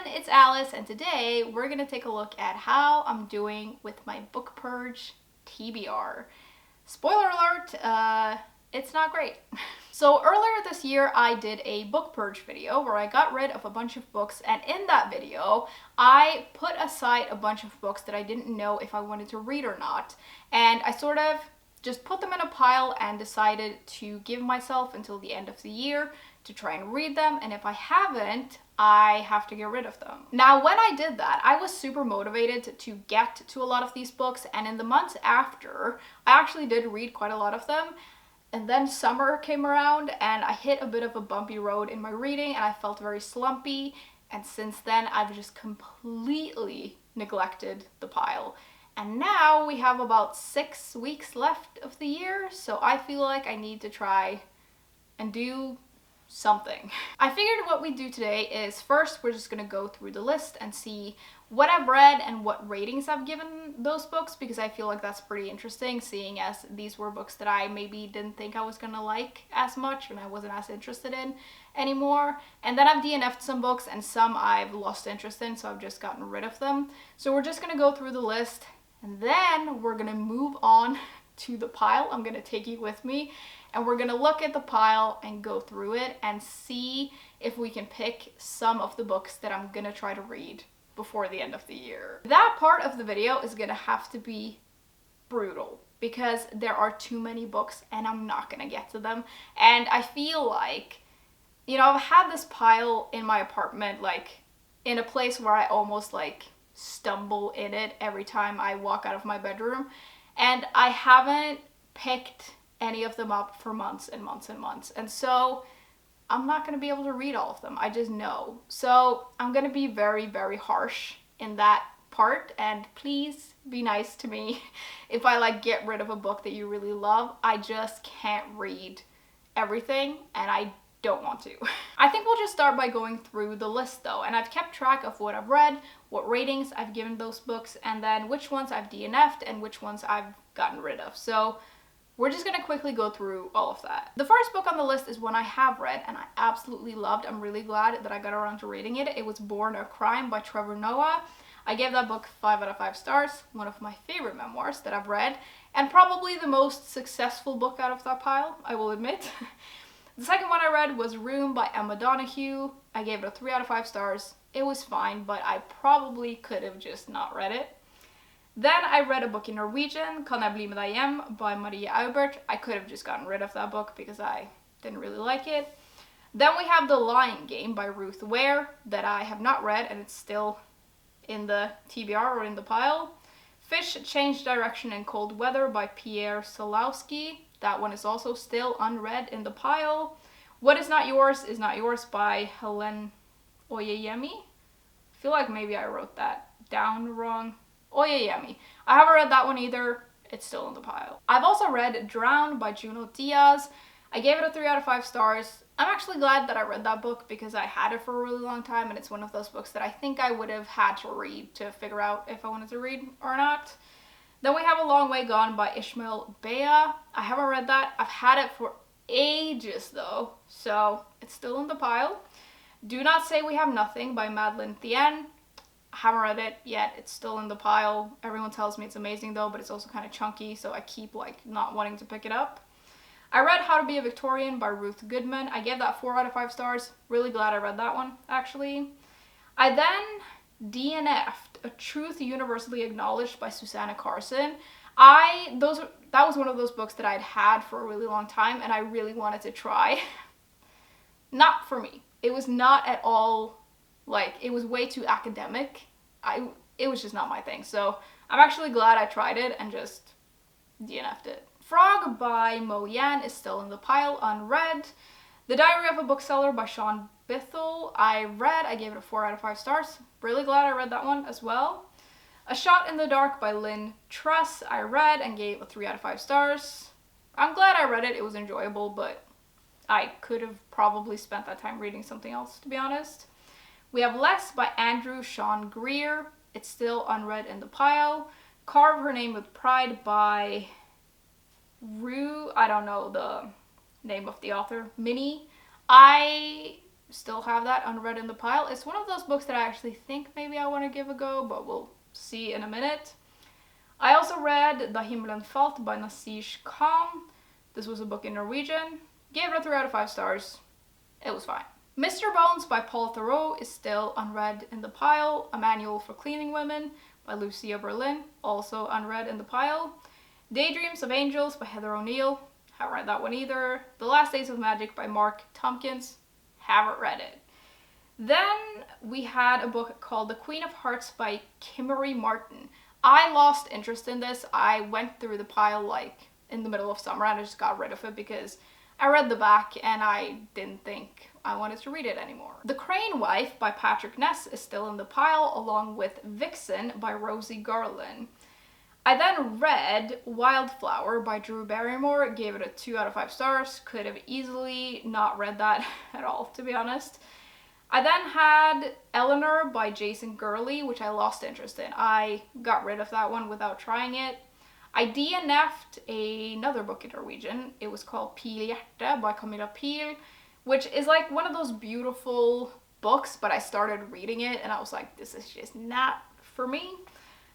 everyone, it's Alice, and today we're going to take a look at how I'm doing with my book purge TBR. Spoiler alert, it's not great. So earlier this year I did a book purge video where I got rid of a bunch of books, and in that video I put aside a bunch of books that I didn't know if I wanted to read or not, and I sort of just put them in a pile and decided to give myself until the end of the year to try and read them, and if I haven't, I have to get rid of them. Now, when I did that, I was super motivated to get to a lot of these books, and in the months after, I actually did read quite a lot of them. And then summer came around and I hit a bit of a bumpy road in my reading and I felt very slumpy, and since then I've just completely neglected the pile. And now we have about 6 weeks left of the year, so I feel like I need to try and do something. I figured what we do today is first we're just gonna go through the list and see what I've read and what ratings I've given those books, because I feel like that's pretty interesting, seeing as these were books that I maybe didn't think I was gonna like as much and I wasn't as interested in anymore. And then I've DNF'd some books and some I've lost interest in, so I've just gotten rid of them. So we're just gonna go through the list and then we're gonna move on to the pile. I'm gonna take you with me and we're gonna look at the pile and go through it and see if we can pick some of the books that I'm gonna try to read before the end of the year. That part of the video is gonna have to be brutal because there are too many books and I'm not gonna get to them. And I feel like, you know, I've had this pile in my apartment, like in a place where I almost like stumble in it every time I walk out of my bedroom, and I haven't picked any of them up for months and months and months, and so I'm not going to be able to read all of them. I just know. So I'm going to be very, very harsh in that part, and please be nice to me if I like get rid of a book that you really love. I just can't read everything and I don't want to. I think we'll just start by going through the list though, and I've kept track of what I've read, what ratings I've given those books, and then which ones I've DNF'd and which ones I've gotten rid of. So we're just gonna quickly go through all of that. The first book on the list is one I have read and I absolutely loved. I'm really glad that I got around to reading it. It was Born a Crime by Trevor Noah. I gave that book 5 out of 5 stars, one of my favorite memoirs that I've read, and probably the most successful book out of that pile, I will admit. The second one I read was Room by Emma Donoghue. I gave it a 3 out of 5 stars. It was fine, but I probably could have just not read it. Then I read a book in Norwegian, Kan jeg bli med deg hjem by Marie Aubert. I could have just gotten rid of that book because I didn't really like it. Then we have The Lying Game by Ruth Ware that I have not read, and it's still in the TBR or in the pile. Fish Change Direction in Cold Weather by Pierre Solowski. That one is also still unread in the pile. What Is Not Yours Is Not Yours by Helen Oyeyemi. I feel like maybe I wrote that down wrong. Oyeyemi. I haven't read that one either. It's still in the pile. I've also read Drown by Junot Diaz. I gave it a 3 out of 5 stars. I'm actually glad that I read that book because I had it for a really long time, and it's one of those books that I think I would have had to read to figure out if I wanted to read or not. Then we have A Long Way Gone by Ishmael Bea. I haven't read that. I've had it for ages though, so it's still in the pile. Do Not Say We Have Nothing by Madeleine Thien. I haven't read it yet. It's still in the pile. Everyone tells me it's amazing though, but it's also kind of chunky, so I keep like not wanting to pick it up. I read How to Be a Victorian by Ruth Goodman. I gave that 4 out of 5 stars. Really glad I read that one, actually. I then DNF'd A Truth Universally Acknowledged by Susanna Carson. That was one of those books that I'd had for a really long time and I really wanted to try. Not for me. It was not at all, like, it was way too academic. It was just not my thing. So I'm actually glad I tried it and just DNF'd it. Frog by Mo Yan is still in the pile, unread. The Diary of a Bookseller by Sean Bithell, I read. I gave it a 4 out of 5 stars. Really glad I read that one as well. A Shot in the Dark by Lynn Truss, I read and gave a 3 out of 5 stars. I'm glad I read it. It was enjoyable, but I could have probably spent that time reading something else, to be honest. We have Less by Andrew Sean Greer. It's still unread in the pile. Carve Her Name with Pride by I don't know the name of the author, Minnie. I still have that unread in the pile. It's one of those books that I actually think maybe I want to give a go, but we'll see in a minute. I also read Da himmelen falt by Nasish Khan. This was a book in Norwegian. Gave it a 3 out of 5 stars. It was fine. Mr. Bones by Paul Theroux is still unread in the pile. A Manual for Cleaning Women by Lucia Berlin, also unread in the pile. Daydreams of Angels by Heather O'Neill. Haven't read that one either. The Last Days of Magic by Mark Tompkins. Haven't read it. Then we had a book called The Queen of Hearts by Kimmery Martin. I lost interest in this. I went through the pile like in the middle of summer and I just got rid of it because I read the back and I didn't think I wanted to read it anymore. The Crane Wife by Patrick Ness is still in the pile, along with Vixen by Rosie Garland. I then read Wildflower by Drew Barrymore, gave it a 2 out of 5 stars. Could have easily not read that at all, to be honest. I then had Eleanor by Jason Gurley, which I lost interest in. I got rid of that one without trying it. I DNF'd another book in Norwegian. It was called Pil Hjerte by Camilla Pil, which is like one of those beautiful books, but I started reading it and I was like, this is just not for me.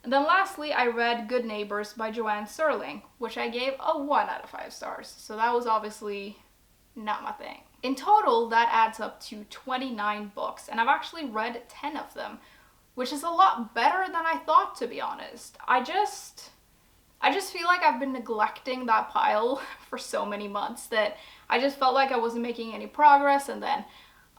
And then lastly, I read Good Neighbors by Joanne Serling, which I gave a 1 out of 5 stars. So that was obviously not my thing. In total, that adds up to 29 books, and I've actually read 10 of them, which is a lot better than I thought, to be honest. I just feel like I've been neglecting that pile for so many months that I just felt like I wasn't making any progress, and then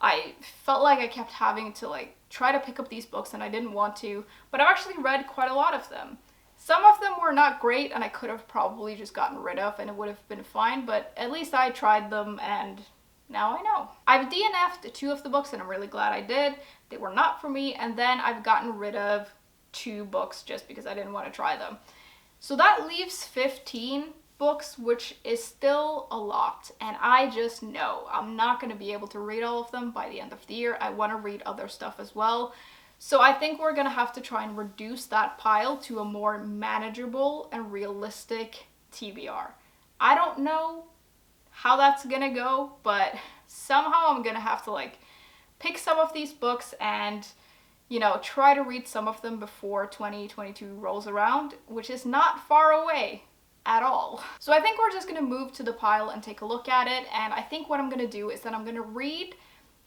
I felt like I kept having to like try to pick up these books and I didn't want to, but I've actually read quite a lot of them. Some of them were not great and I could have probably just gotten rid of and it would have been fine, but at least I tried them and now I know. I've DNF'd 2 of the books and I'm really glad I did. They were not for me, and then I've gotten rid of 2 books just because I didn't want to try them. So that leaves 15 books, which is still a lot, and I just know I'm not going to be able to read all of them by the end of the year. I want to read other stuff as well. So I think we're going to have to try and reduce that pile to a more manageable and realistic TBR. I don't know how that's going to go, but somehow I'm going to have to like pick some of these books and, you know, try to read some of them before 2022 rolls around, which is not far away at all. So I think we're just going to move to the pile and take a look at it, and I think what I'm going to do is that I'm going to read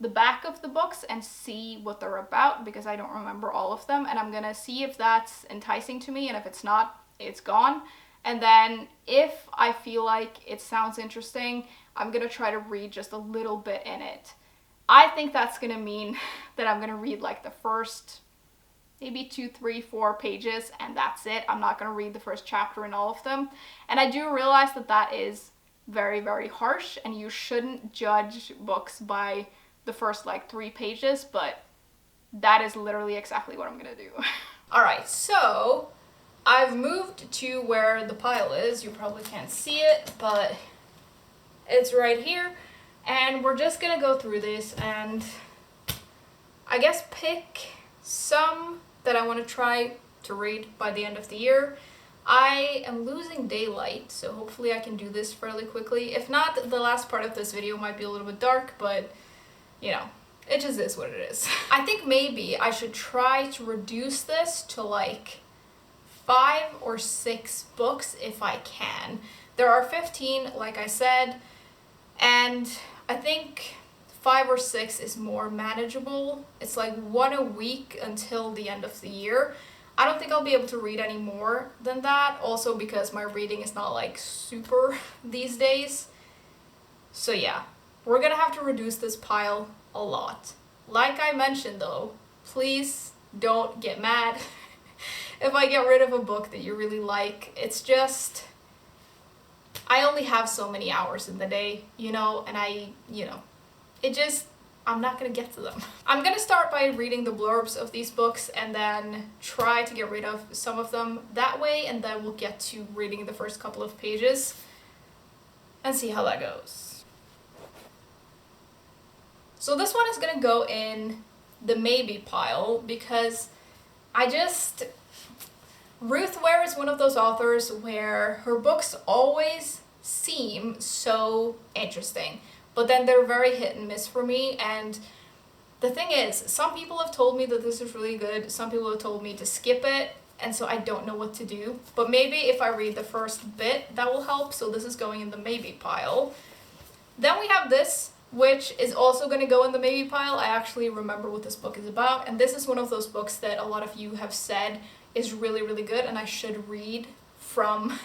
the back of the books and see what they're about, because I don't remember all of them, and I'm going to see if that's enticing to me, and if it's not, it's gone. And then if I feel like it sounds interesting, I'm going to try to read just a little bit in it. I think that's going to mean that I'm going to read like the first maybe 2, 3, 4 pages, and that's it. I'm not going to read the first chapter in all of them. And I do realize that that is very, very harsh, and you shouldn't judge books by the first like 3 pages, but that is literally exactly what I'm going to do. Alright, so I've moved to where the pile is. You probably can't see it, but it's right here. And we're just going to go through this and I guess pick some that I want to try to read by the end of the year. I am losing daylight, so hopefully I can do this fairly quickly. If not, the last part of this video might be a little bit dark, but you know, it just is what it is. I think maybe I should try to reduce this to like 5 or 6 books if I can. There are 15, like I said, and I think 5 or 6 is more manageable. It's like 1 a week until the end of the year. I don't think I'll be able to read any more than that, also because my reading is not like super these days. So yeah, we're gonna have to reduce this pile a lot. Like I mentioned though, please don't get mad if I get rid of a book that you really like. It's just, I only have so many hours in the day, you know, and I'm not gonna get to them. I'm gonna start by reading the blurbs of these books and then try to get rid of some of them that way, and then we'll get to reading the first couple of pages and see how that goes. So this one is gonna go in the maybe pile because Ruth Ware is one of those authors where her books always seem so interesting, but then they're very hit and miss for me, and The thing is, some people have told me that this is really good, some people have told me to skip it, and so I don't know what to do. But maybe if I read the first bit, that will help, so this is going in the maybe pile. Then we have this, which is also going to go in the maybe pile. I actually remember what this book is about, and this is one of those books that a lot of you have said is really, really good, and I should read from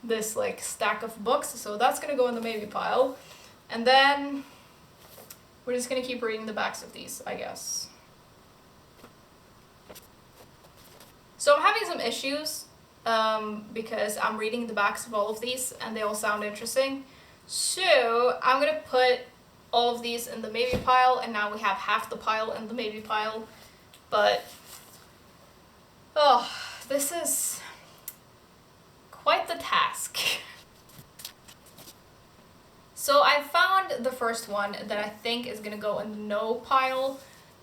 this like stack of books, so that's going to go in the maybe pile. And then we're just going to keep reading the backs of these, I guess. So I'm having some issues because I'm reading the backs of all of these and they all sound interesting. So I'm going to put all of these in the maybe pile, and now we have half the pile in the maybe pile. But, oh, this is quite the task. So I found the first one that I think is gonna go in the no pile.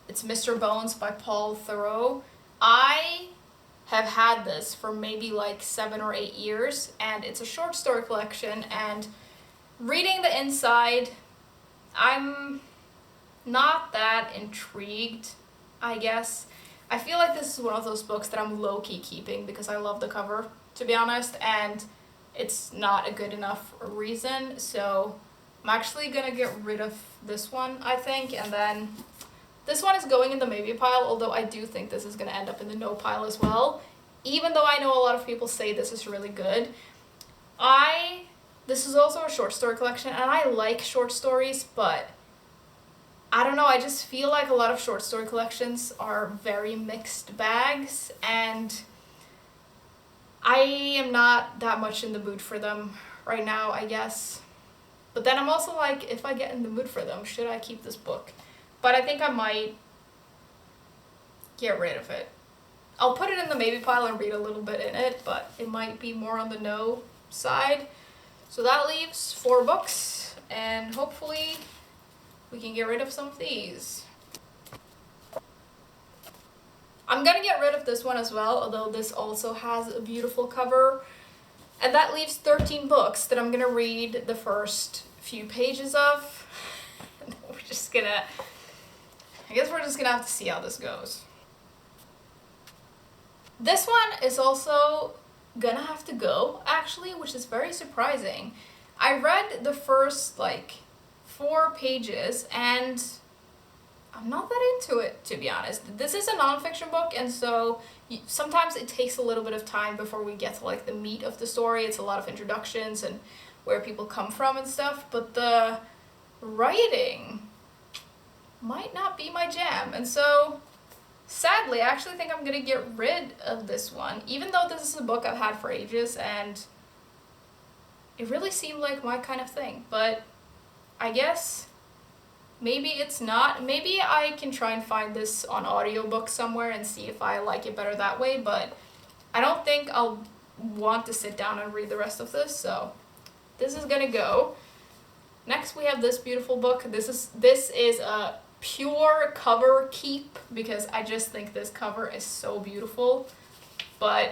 It's Mr. Bones by Paul Theroux. I have had this for maybe like 7 or 8 years, and it's a short story collection, and reading the inside, I'm not that intrigued, I guess. I feel like this is one of those books that I'm low-key keeping because I love the cover, to be honest, and it's not a good enough reason, so I'm actually gonna get rid of this one, I think, and then this one is going in the maybe pile, although I do think this is gonna end up in the no pile as well, even though I know a lot of people say this is really good. This is also a short story collection, and I like short stories, but I don't know, I just feel like a lot of short story collections are very mixed bags, and I am not that much in the mood for them right now, I guess. But then I'm also like, if I get in the mood for them, should I keep this book? But I think I might get rid of it. I'll put it in the maybe pile and read a little bit in it, but it might be more on the no side. So that leaves 4 books, and hopefully we can get rid of some of these. I'm gonna get rid of this one as well, although this also has a beautiful cover. And that leaves 13 books that I'm gonna read the first few pages of. I guess we're just gonna have to see how this goes. This one is also gonna have to go, actually, which is very surprising. I read the first, 4 pages, and I'm not that into it, to be honest. This is a nonfiction book, and so sometimes it takes a little bit of time before we get to the meat of the story. It's a lot of introductions and where people come from and stuff, but the writing might not be my jam, and so sadly I actually think I'm gonna get rid of this one, even though this is a book I've had for ages and it really seemed like my kind of thing. But I guess maybe it's not. Maybe I can try and find this on audiobook somewhere and see if I like it better that way, but I don't think I'll want to sit down and read the rest of this, so this is gonna go. Next we have this beautiful book. This is a pure cover keep because I just think this cover is so beautiful, but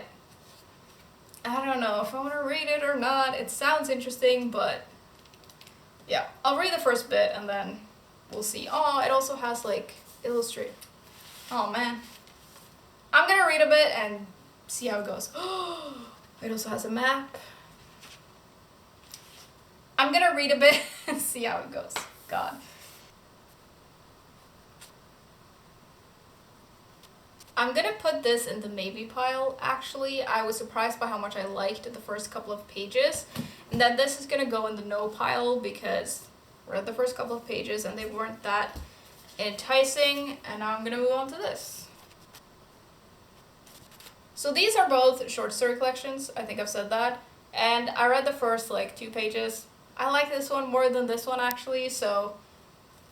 I don't know if I want to read it or not. It sounds interesting, but yeah, I'll read the first bit and then we'll see. Oh, it also has illustrate. Oh man. I'm gonna read a bit and see how it goes. It also has a map. I'm gonna read a bit and see how it goes. God. I'm gonna put this in the maybe pile, actually. I was surprised by how much I liked the first couple of pages. And then this is gonna go in the no pile because I read the first couple of pages and they weren't that enticing. And now I'm gonna move on to this. So these are both short story collections, I think I've said that. And I read the first 2 pages. I like this one more than this one actually, so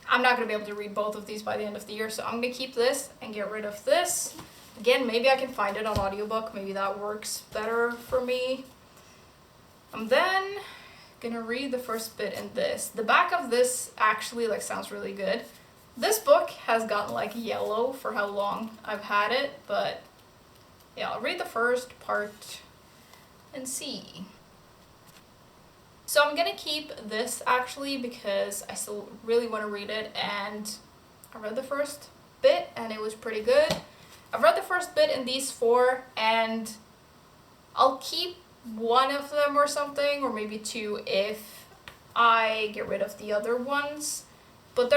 I'm not going to be able to read both of these by the end of the year, so I'm going to keep this and get rid of this. Again, maybe I can find it on audiobook, maybe that works better for me. I'm then going to read the first bit in this. The back of this actually sounds really good. This book has gotten yellow for how long I've had it, but yeah, I'll read the first part and see. So I'm gonna keep this actually because I still really want to read it, and I read the first bit and it was pretty good. I've read the first bit in these 4, and I'll keep one of them or something, or maybe 2 if I get rid of the other ones. But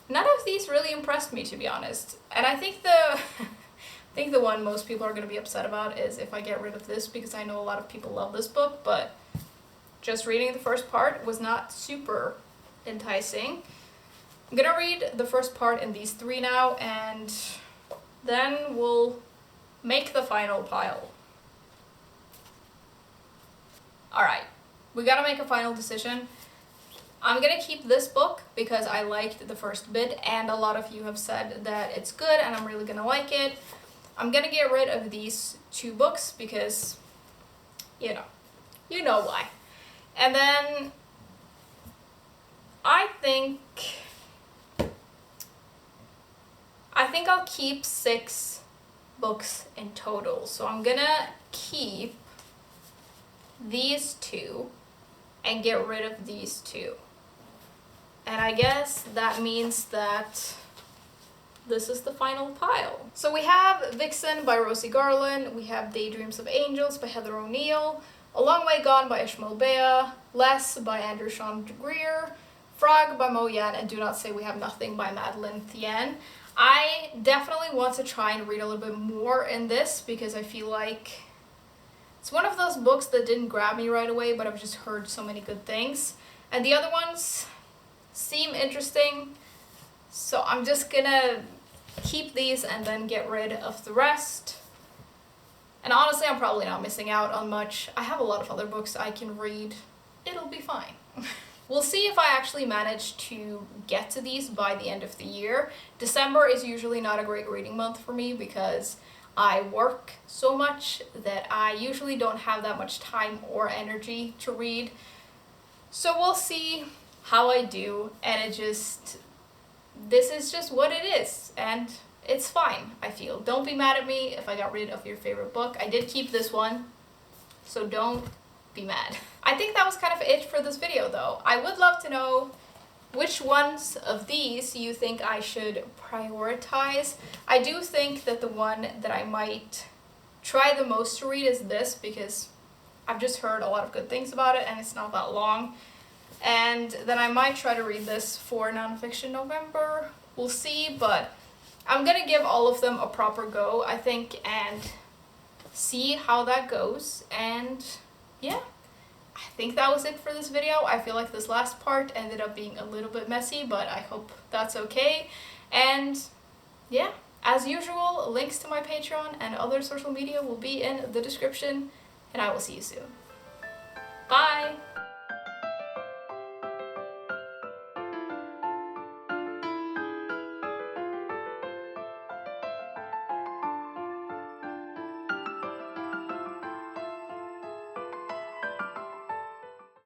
none of these really impressed me, to be honest. And I think the one most people are going to be upset about is if I get rid of this, because I know a lot of people love this book, but just reading the first part was not super enticing. I'm gonna read the first part in these 3 now, and then we'll make the final pile. Alright, we gotta make a final decision. I'm gonna keep this book because I liked the first bit, and a lot of you have said that it's good and I'm really gonna like it. I'm gonna get rid of these 2 books because, you know why. And then I think I'll keep 6 books in total. So I'm gonna keep these 2 and get rid of these 2. And I guess that means that this is the final pile. So we have Vixen by Rosie Garland, we have Daydreams of Angels by Heather O'Neill, A Long Way Gone by Ishmael Bea, Less by Andrew Sean Greer, Frog by Mo Yan, and Do Not Say We Have Nothing by Madeline Thien. I definitely want to try and read a little bit more in this because I feel like it's one of those books that didn't grab me right away, but I've just heard so many good things. And the other ones seem interesting, so I'm just gonna keep these and then get rid of the rest. And honestly, I'm probably not missing out on much. I have a lot of other books I can read. It'll be fine. We'll see if I actually manage to get to these by the end of the year. December is usually not a great reading month for me because I work so much that I usually don't have that much time or energy to read. So we'll see how I do, and this is just what it is, and it's fine, I feel. Don't be mad at me if I got rid of your favorite book. I did keep this one, so don't be mad. I think that was kind of it for this video though. I would love to know which ones of these you think I should prioritize. I do think that the one that I might try the most to read is this, because I've just heard a lot of good things about it and it's not that long. And then I might try to read this for Nonfiction November. We'll see, but I'm gonna give all of them a proper go, I think, and see how that goes. And yeah, I think that was it for this video. I feel like this last part ended up being a little bit messy, but I hope that's okay. And yeah, as usual, links to my Patreon and other social media will be in the description, and I will see you soon. Bye!